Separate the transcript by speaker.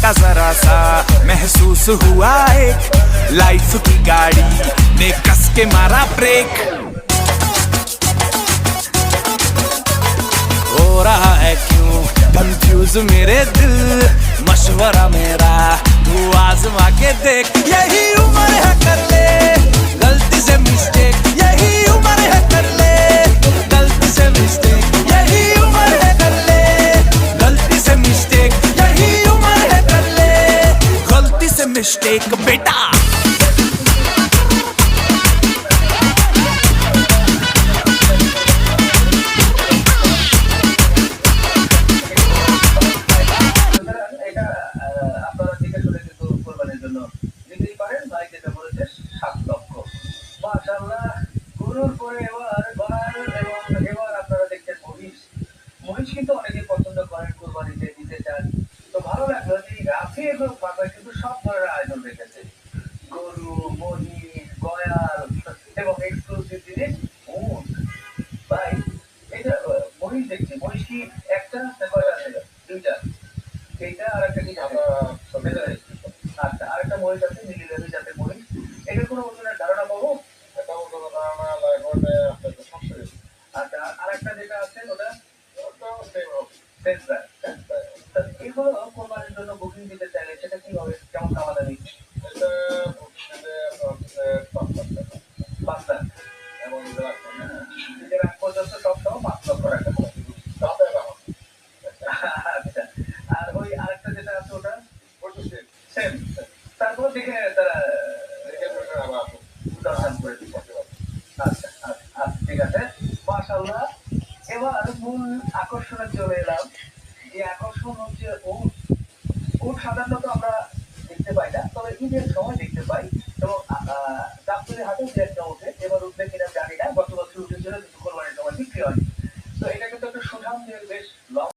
Speaker 1: झटका जरा सा महसूस हुआ एक लाइफ की गाड़ी ने कस के मारा ब्रेक हो रहा है क्यों कंफ्यूज मेरे दिल मशवरा मेरा तू आजमा के देख यही उम्र है कर ले गलती से मिस्टेक यही उम्र है कर ले गलती से मिस्टेक यही उम्र है कर ले गलती से मिस्टेक यही उम्र है कर ले गलती से मिस्टेक बेटा
Speaker 2: কিন্তু অনেকে পছন্দ করেন কুরবানিতে দিতে চান তো ভালো লাগলো যে রাফি এবং বাবা কিন্তু সব ধরনের আয়োজন রেখেছে গরু মহিষ গয়াল এবং এক্সক্লুসিভ জিনিস উট ভাই এটা মহিষ দেখছি মহিষ কি একটা না কয়টা আছে দুইটা এইটা আর একটা কি আচ্ছা আর একটা মহিষ আছে নীল লেভেল জাতের মহিষ এটার কোনো ওজনের ধারণা পাবো এটা ওজনের ধারণা লাগবে আচ্ছা আর একটা যেটা আছে ওটা এগুলো কোরবানির জন্য বুকিং দিতে চাইলে সেটা কিভাবে কেমন খাওয়া দাবি এটা পাঁচ লাখ এবং নিজের আগ পর্যন্ত সব সহ 5 লক্ষ টাকা আচ্ছা আর ওই আরেকটা যেটা আছে ওটা সেম তারপর দেখে তারা দর্শন করে দিতে আচ্ছা আচ্ছা ঠিক আছে মাশাআল্লাহ এবার মূল আকর্ষণে চলে এলাম যে আকর্ষণ হচ্ছে উট উট সাধারণত আমরা দেখতে পাই না তবে ঈদের সময় দেখতে পাই এবং গাবতলী হাটে যে একটা